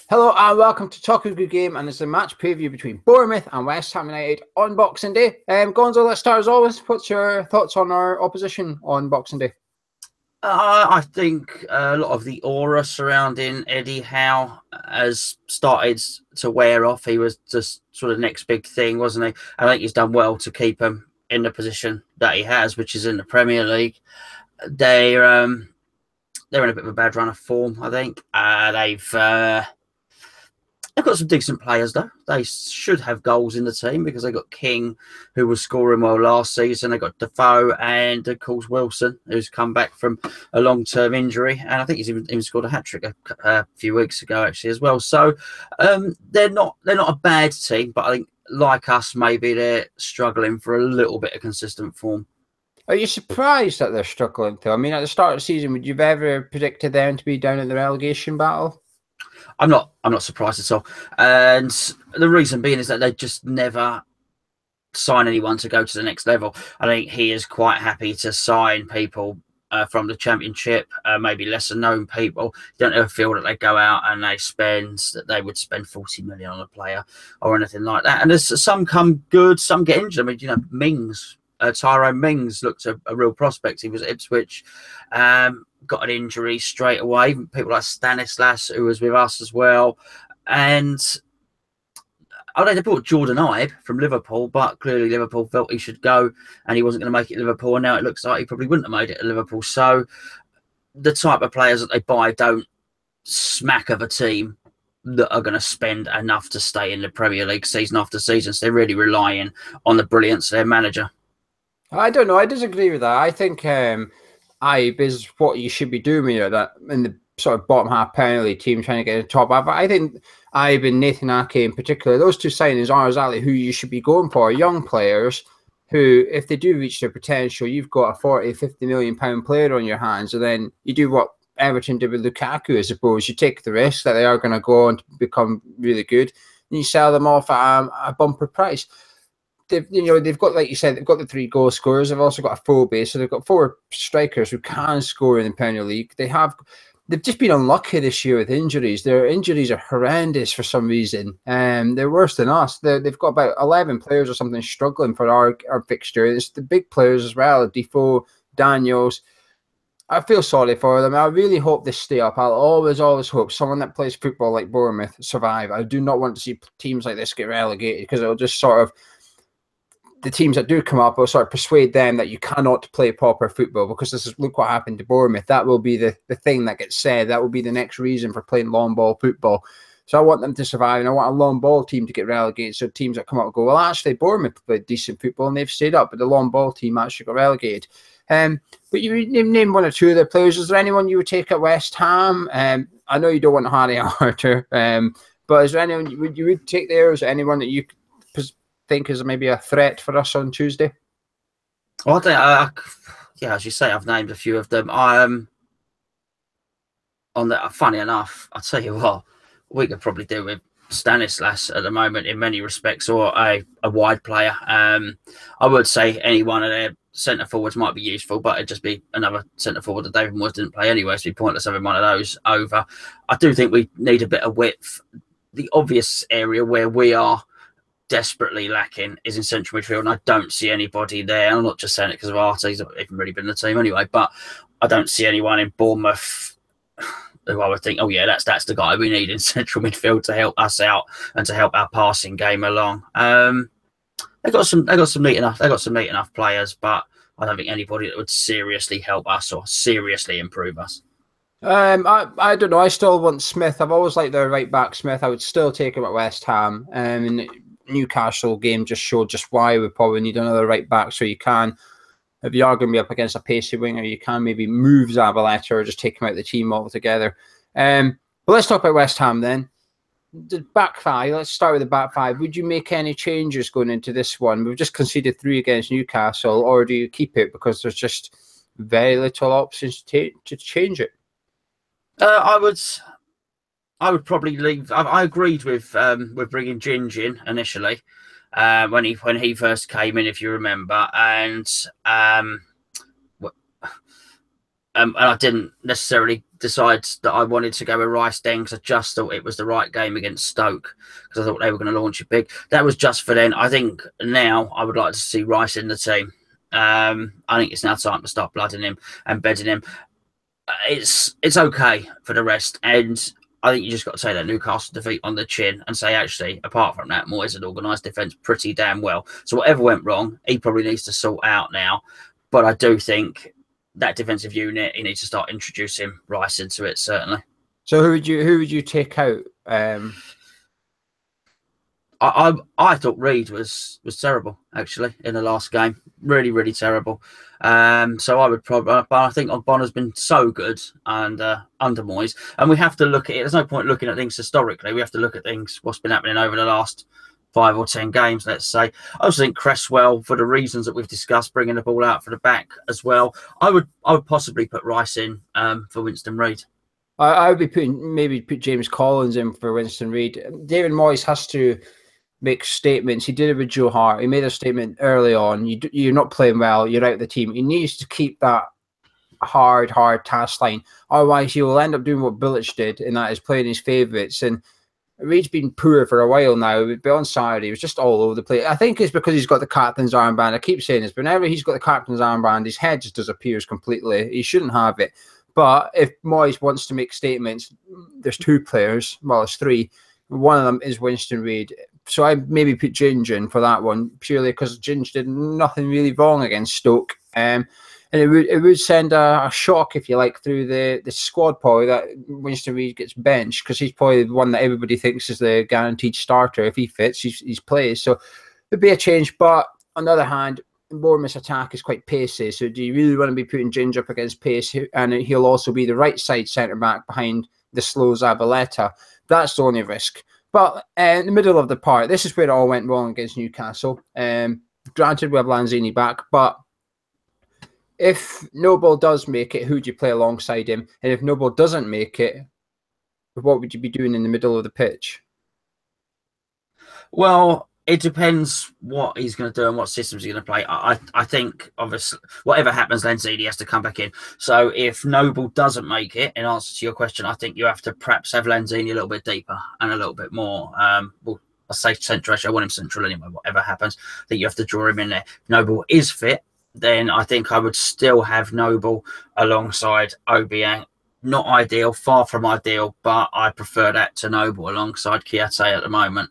Hello and welcome to Talk a Good Game, and it's a match preview between Bournemouth and West Ham United on Boxing Day. Gonzo, let's start as always. What's your thoughts on our opposition on Boxing Day? I think a lot of the aura surrounding Eddie Howe has started to wear off. He was just sort of next big thing, wasn't he? I think he's done well to keep him in the position that he has, which is in the Premier League. They're in a bit of a bad run of form, I think. They've got some decent players, though. They should have goals in the team because they got King, who was scoring well last season. They got Defoe and, of course, Wilson, who's come back from a long-term injury. And I think he's even scored a hat-trick a few weeks ago, actually, as well. So they're not a bad team, but I think, like us, maybe they're struggling for a little bit of consistent form. Are you surprised that they're struggling, though? I mean, at the start of the season, would you have ever predicted them to be down in the relegation battle? I'm not surprised at all. And the reason being is that they just never sign anyone to go to the next level. I think he is quite happy to sign people from the Championship, maybe lesser known people. You don't ever feel that they go out and they would spend 40 million on a player or anything like that. And there's some come good, some get injured. I mean, Mings. Tyrone Mings looked a real prospect. He was at Ipswich, got an injury straight away. People like Stanislas, who was with us as well. And I know they brought Jordan Ibe from Liverpool, but clearly Liverpool felt he should go and he wasn't going to make it at Liverpool. And now it looks like he probably wouldn't have made it at Liverpool. So the type of players that they buy don't smack of a team that are going to spend enough to stay in the Premier League season after season. So they're really relying on the brilliance of their manager. I don't know. I disagree with that. I think Ibe is what you should be doing, that in the sort of bottom half penalty team trying to get a top half. I think Ibe and Nathan Ake in particular, those two signings are exactly who you should be going for. Young players who, if they do reach their potential, you've got a 40, 50 million pound player on your hands, and then you do what Everton did with Lukaku, I suppose. You take the risk that they are going to go on to become really good, and you sell them off at a bumper price. They've got, like you said, they've got the 3 goal scorers. They've also got a full base, so they've got 4 strikers who can score in the Premier League. They've just been unlucky this year with injuries. Their injuries are horrendous for some reason. They're worse than us. They've got about 11 players or something struggling for our fixture. It's the big players as well, Defoe, Daniels. I feel sorry for them. I really hope they stay up. I'll always hope someone that plays football like Bournemouth survive. I do not want to see teams like this get relegated because it'll just sort of, the teams that do come up will sort of persuade them that you cannot play proper football because look what happened to Bournemouth. That will be the thing that gets said. That will be the next reason for playing long ball football. So I want them to survive, and I want a long ball team to get relegated. So teams that come up go, well, actually, Bournemouth played decent football and they've stayed up, but the long ball team actually got relegated. But you name 1 or 2 of the players. Is there anyone you would take at West Ham? I know you don't want Harry Arter, but is there anyone you would take there? Is there anyone that you think is maybe a threat for us on Tuesday? Well, I think, yeah, as you say, I've named a few of them. On that, funny enough, I'll tell you what, we could probably do with Stanislas at the moment in many respects, or a wide player. I would say any one of their centre forwards might be useful, but it'd just be another centre forward that David Moyes didn't play anyway, so it'd be pointless having one of those over. I do think we need a bit of width. The obvious area where we are desperately lacking is in central midfield, and I don't see anybody there. I'm not just saying it because of Arte, he's not even really been in the team anyway, but I don't see anyone in Bournemouth who I would think, oh yeah, that's the guy we need in central midfield to help us out and to help our passing game along. They got some neat enough players, but I don't think anybody that would seriously help us or seriously improve us. I don't know. I still want Smith. I've always liked their right back Smith. I would still take him at West Ham. And Newcastle game just showed just why we probably need another right back, so you can, if you are going to be up against a pacey winger, you can maybe move Zabaleta or just take him out of the team altogether. But let's talk about West Ham then. The back 5, let's start with the back 5. Would you make any changes going into this one? We've just conceded 3 against Newcastle, or do you keep it because there's just very little options to change it? I would probably leave. I agreed with bringing Ginge in initially when he first came in, if you remember, and And I didn't necessarily decide that I wanted to go with Rice then because I just thought it was the right game against Stoke because I thought they were going to launch it big. That was just for then. I think now I would like to see Rice in the team. I think it's now time to start blooding him and bedding him. It's okay for the rest, and I think you just got to take that Newcastle defeat on the chin and say, actually, apart from that, Moyes had organised defence pretty damn well. So whatever went wrong, he probably needs to sort out now. But I do think that defensive unit, he needs to start introducing Rice into it, certainly. So who would you take out? I thought Reed was terrible actually in the last game, really terrible. So I would probably, but I think Bonner's been so good and under Moyes, and we have to look at it. There's no point looking at things historically. We have to look at things what's been happening over the last 5 or 10 games, let's say. I also think Cresswell, for the reasons that we've discussed, bringing the ball out for the back as well. I would possibly put Rice in for Winston Reid. I would be maybe put James Collins in for Winston Reid. David Moyes has to make statements. He did it with Joe Hart. He made a statement early on. You're not playing well. You're out of the team. He needs to keep that hard task line. Otherwise, he will end up doing what Bilic did, and that is playing his favourites. And Reid's been poor for a while now. But on Saturday, he was just all over the place. I think it's because he's got the captain's armband. I keep saying this, but whenever he's got the captain's armband, his head just disappears completely. He shouldn't have it. But if Moyes wants to make statements, there's 2 players. Well, there's 3. One of them is Winston Reid. So I maybe put Ginge in for that one, purely because Ginge did nothing really wrong against Stoke. And it would send a shock, if you like, through the squad probably that Winston Reid gets benched, because he's probably the one that everybody thinks is the guaranteed starter. If he fits, he's plays. So it'd be a change. But on the other hand, Bournemouth's attack is quite pacey. So do you really want to be putting Ginge up against pace? And he'll also be the right side centre-back behind the slow Zabaleta. That's the only risk. But in the middle of the park, this is where it all went wrong against Newcastle. Granted, we have Lanzini back, but if Noble does make it, who do you play alongside him? And if Noble doesn't make it, what would you be doing in the middle of the pitch? Well, it depends what he's going to do and what systems he's going to play. I think, obviously, whatever happens, Lanzini has to come back in. So if Noble doesn't make it, in answer to your question, I think you have to perhaps have Lanzini a little bit deeper and a little bit more. Well, I say central. Actually, I want him central anyway, whatever happens. I think you have to draw him in there. If Noble is fit, then I think I would still have Noble alongside Obiang. Not ideal, far from ideal, but I prefer that to Noble alongside Kiate at the moment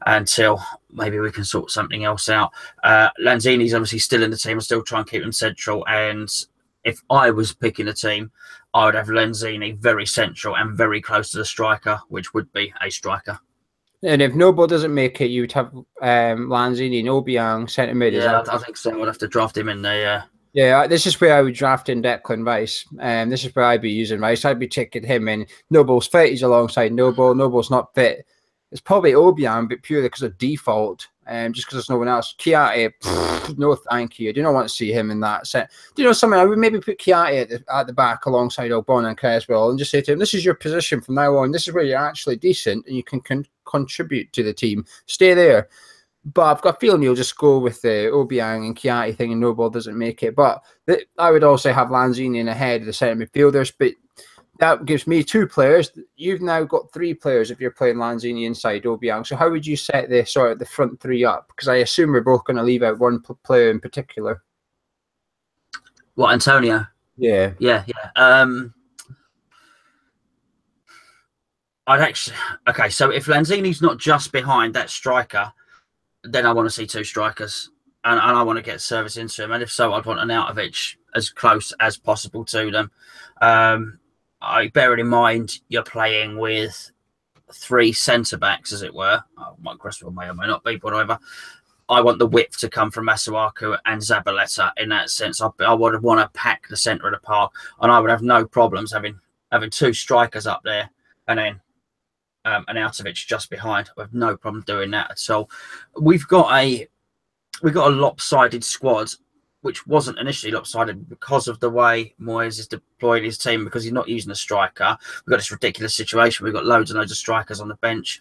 until maybe we can sort something else out. Lanzini's obviously still in the team. I still try and keep him central. And if I was picking a team, I would have Lanzini very central and very close to the striker, which would be a striker. And if Noble doesn't make it, you'd have Lanzini and Obiang centre mid. Yeah, I think so. I'd have to draft him in there, Yeah, this is where I would draft in Declan Rice. This is where I'd be using Rice. I'd be taking him in. Noble's fit. He's alongside Noble. Noble's not fit. It's probably Obiang, but purely because of default. Just because there's no one else. Kiate, no thank you. I do not want to see him in that set. Do you know something? I would maybe put Kiate at the back alongside Albon and Creswell and just say to him, this is your position from now on. This is where you're actually decent and you can contribute to the team. Stay there. But I've got a feeling you'll just go with the Obiang and Kiate thing and Noble doesn't make it. But I would also have Lanzini in ahead of the centre midfielders. But that gives me 2 players. You've now got 3 players if you're playing Lanzini inside Obiang. So how would you set the front 3 up? Because I assume we're both going to leave out one player in particular. What, Antonio? Yeah. I'd actually... Okay, so if Lanzini's not just behind that striker, then I want to see 2 strikers. And I want to get service into him. And if so, I'd want an Arnautovic as close as possible to them. I bear in mind you're playing with 3 centre-backs, as it were. Mike Cresswell may or may not be, whatever. I want the width to come from Masuaku and Zabaleta in that sense. I would want to pack the centre of the park, and I would have no problems having 2 strikers up there and then an Arnautovic just behind. I have no problem doing that at all. We've got a lopsided squad, which wasn't initially lopsided because of the way Moyes is deploying his team, because he's not using a striker. We've got this ridiculous situation. We've got loads and loads of strikers on the bench.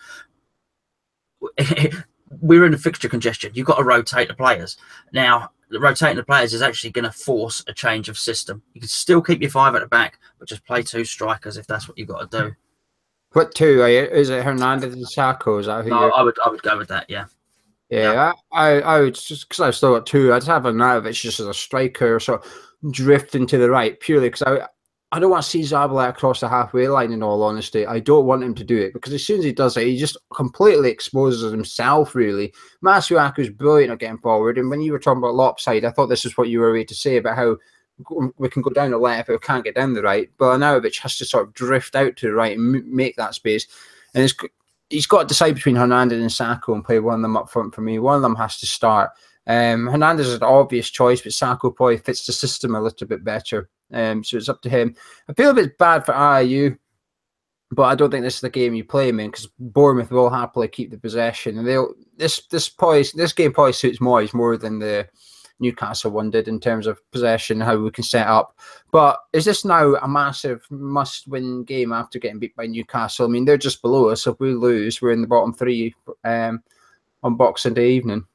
We're in a fixture congestion. You've got to rotate the players. Now, rotating the players is actually going to force a change of system. You can still keep your 5 at the back, but just play 2 strikers if that's what you've got to do. What 2? Is it Hernandez and Sacco? Is that who No, I would go with that. Yeah. Yeah, I would just because I've still got 2. I'd have Arnautovic just as a striker, sort of drifting to the right purely because I don't want to see Zabaleta across the halfway line. In all honesty, I don't want him to do it because as soon as he does it, he just completely exposes himself. Really, Masuaku's brilliant at getting forward, and when you were talking about lopside, I thought this is what you were ready to say about how we can go down the left, but we can't get down the right. But Arnautovic has to sort of drift out to the right and make that space, and he's got to decide between Hernandez and Sacco and play one of them up front for me. One of them has to start. Hernandez is an obvious choice, but Sacco probably fits the system a little bit better. So it's up to him. I feel a bit bad for IU, but I don't think this is the game you play him in because Bournemouth will happily keep the possession. And this game probably suits Moyes more than the Newcastle one did in terms of possession, how we can set up. But is this now a massive must-win game after getting beat by Newcastle? I mean, they're just below us. So if we lose, we're in the bottom 3 on Boxing Day evening.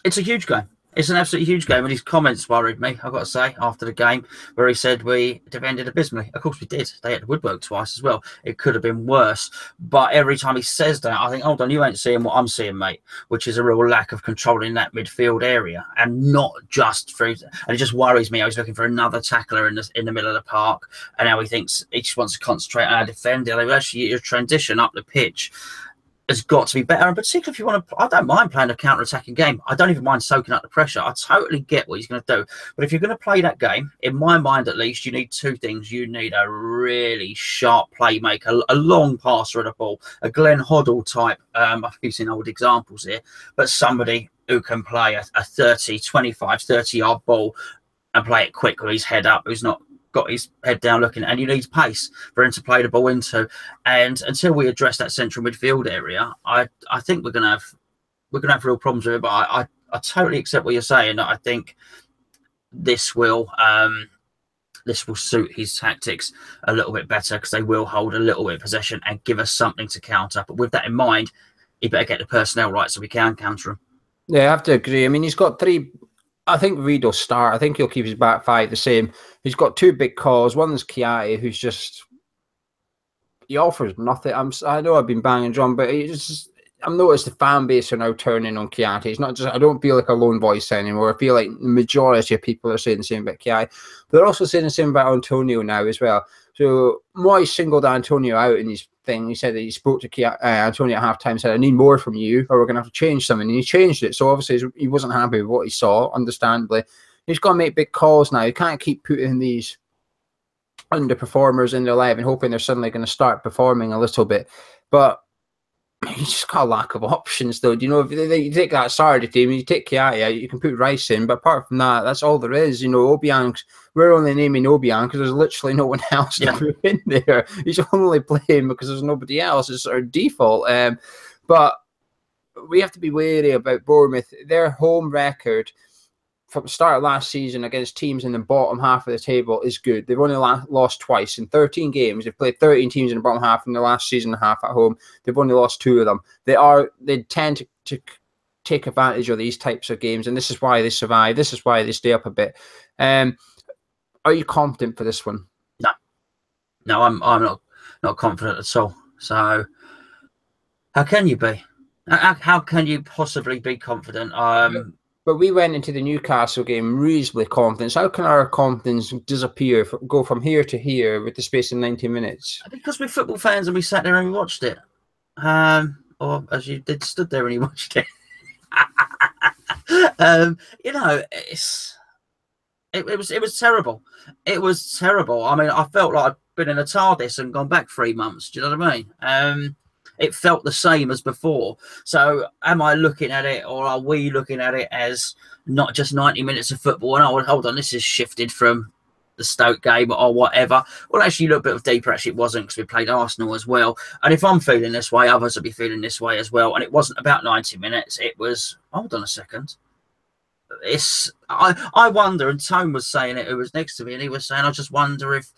It's a huge game. It's an absolutely huge game, and his comments worried me, I've got to say, after the game, where he said we defended abysmally. Of course we did. They had to woodwork twice as well. It could have been worse. But every time he says that, I think, hold on, you ain't seeing what I'm seeing, mate, which is a real lack of control in that midfield area, and not just through. And it just worries me. I was looking for another tackler in the middle of the park, and now he thinks he just wants to concentrate on our defending. Like, actually, your transition up the pitch has got to be better, and particularly if you want to, I don't mind playing a counter-attacking game. I don't even mind soaking up the pressure. I totally get what he's going to do. But if you're going to play that game, in my mind at least, you need 2 things. You need a really sharp playmaker, a long passer of the ball, a Glenn Hoddle type. I've seen old examples here, but somebody who can play a 30, 25, 30-yard ball and play it quick with his head up, who's not got his head down looking, and you need pace for him to play the ball into. And until we address that central midfield area, I think we're gonna have real problems with it. But I totally accept what you're saying. I think this will suit his tactics a little bit better because they will hold a little bit of possession and give us something to counter. But with that in mind, he better get the personnel right so we can counter him. Yeah, I have to agree. I mean, he's got 3. I think Reid will start. I think he'll keep his back 5 the same. He's got 2 big calls. One is Chiati, who's just he offers nothing. I know I've been banging drum, but I've noticed the fan base are now turning on Chiati. It's not just I don't feel like a lone voice anymore. I feel like the majority of people are saying the same about Chiati. But they're also saying the same about Antonio now as well. So Moyes singled Antonio out in his thing. He said that he spoke to Antonio at halftime, said, I need more from you or we're going to have to change something. And he changed it. So obviously he wasn't happy with what he saw, understandably. He's got to make big calls now. He can't keep putting these underperformers in the 11 hoping they're suddenly going to start performing a little bit. But he's just got a lack of options, though. You know, if you take that Saturday team, you take Chiati out, you can put Rice in, but apart from that, that's all there is. You know, Obiang, we're only naming Obiang because there's literally no one else to put in there. He's only playing because there's nobody else. It's our default. But we have to be wary about Bournemouth. Their home record from the start of last season against teams in the bottom half of the table is good. They've only lost twice in 13 games. They've played 13 teams in the bottom half in the last season and a half at home. They've only lost 2 of them. They tend to take advantage of these types of games, and this is why they survive. This is why they stay up a bit. Are you confident for this one? No, I'm not confident at all. So how can you be? How can you possibly be confident? But we went into the Newcastle game reasonably confident. So how can our confidence disappear, go from here to here with the space of 90 minutes? Because we're football fans and we sat there and we watched it. Or as you did, stood there and you watched it. You know, it was terrible. It was terrible. I mean, I felt like I'd been in a TARDIS and gone back 3 months. Do you know what I mean? It felt the same as before. So am I looking at it, or are we looking at it as not just 90 minutes of football and, oh, hold on, this is shifted from the Stoke game or whatever? Well, actually, a little bit deeper, actually, it wasn't, because we played Arsenal as well. And if I'm feeling this way, others will be feeling this way as well. And it wasn't about 90 minutes. It was, hold on a second. I wonder, and Tone was saying it, who was next to me, and he was saying, I just wonder if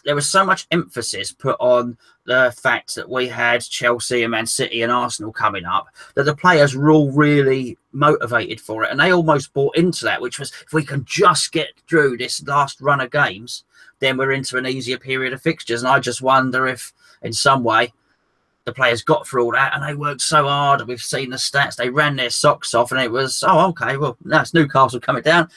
there was so much emphasis put on the fact that we had Chelsea and Man City and Arsenal coming up, that the players were all really motivated for it, and they almost bought into that, which was, if we can just get through this last run of games, then we're into an easier period of fixtures. And I just wonder if, in some way, the players got through all that, and they worked so hard, and we've seen the stats, they ran their socks off, and it was, oh, okay, well, now it's Newcastle coming down.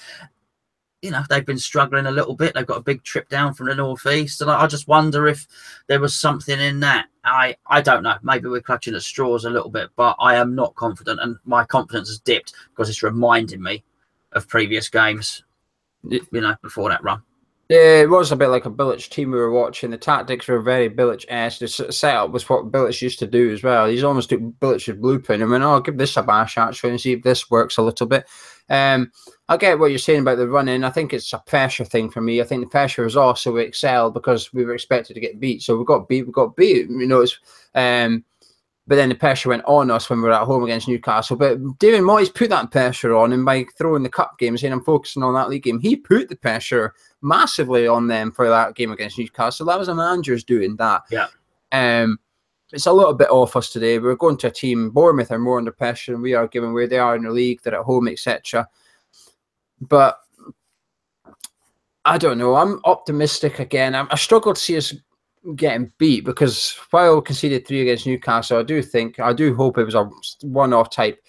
You know, they've been struggling a little bit. They've got a big trip down from the northeast, and I just wonder if there was something in that. I don't know. Maybe we're clutching at straws a little bit, but I am not confident, and my confidence has dipped because it's reminding me of previous games, you know, before that run. Yeah, it was a bit like a Bilic team we were watching. The tactics were very Bilic-esque. The setup was what Bilic used to do as well. He's almost took Bilic's blueprint and went, oh, I'll give this a bash actually and see if this works a little bit. I get what you're saying about the running. I think it's a pressure thing for me. I think the pressure is also we excelled because we were expected to get beat. So we got beat. You know, it's, but then the pressure went on us when we were at home against Newcastle. But David Moyes put that pressure on, and by throwing the cup game, saying I'm focusing on that league game, he put the pressure massively on them for that game against Newcastle. That was the manager's doing that. Yeah. It's a little bit off us today. We're going to a team, Bournemouth are more under pressure than we are, given where they are in the league, they're at home, etc. But I don't know. I'm optimistic again. I struggle to see us getting beat because while we conceded 3 against Newcastle, I do hope it was a one-off type.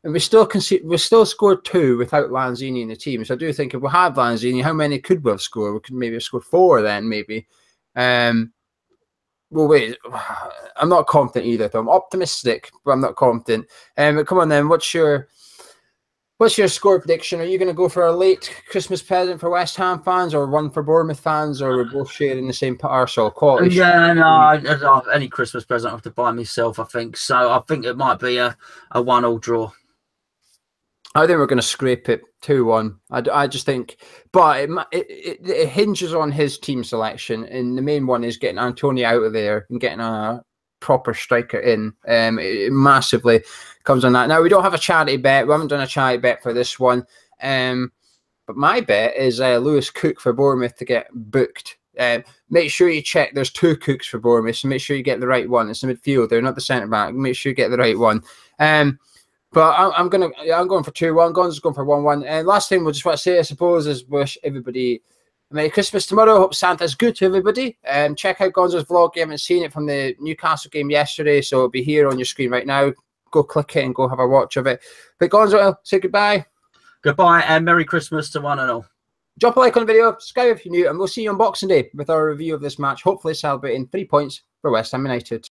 And we still scored 2 without Lanzini in the team. So I do think if we had Lanzini, how many could we have scored? We could maybe have scored 4 then, maybe. Well, wait, I'm not confident either, though. I'm optimistic, but I'm not confident. But come on then, what's your score prediction? Are you going to go for a late Christmas present for West Ham fans, or one for Bournemouth fans, or we're both sharing the same parcel? Quality. Yeah, no, any Christmas present I have to buy myself, I think. So I think it might be a 1-1 draw. I think we're going to scrape it 2-1. I just think, but it hinges on his team selection, and the main one is getting Antonio out of there and getting a proper striker in. It massively comes on that. Now, we don't have a charity bet. We haven't done a charity bet for this one. But my bet is Lewis Cook for Bournemouth to get booked. Make sure you check. There's 2 Cooks for Bournemouth, so make sure you get the right one. It's the midfielder, not the centre back. Make sure you get the right one. But I'm going for 2-1. Gonzo's going for 1-1. And last thing we just want to say, I suppose, is wish everybody a Merry Christmas tomorrow. Hope Santa's good to everybody. Check out Gonzo's vlog. You haven't seen it from the Newcastle game yesterday, so it'll be here on your screen right now. Go click it and go have a watch of it. But Gonzo, say goodbye. Goodbye and Merry Christmas to one and all. Drop a like on the video, subscribe if you're new, and we'll see you on Boxing Day with our review of this match, hopefully celebrating 3 points for West Ham United.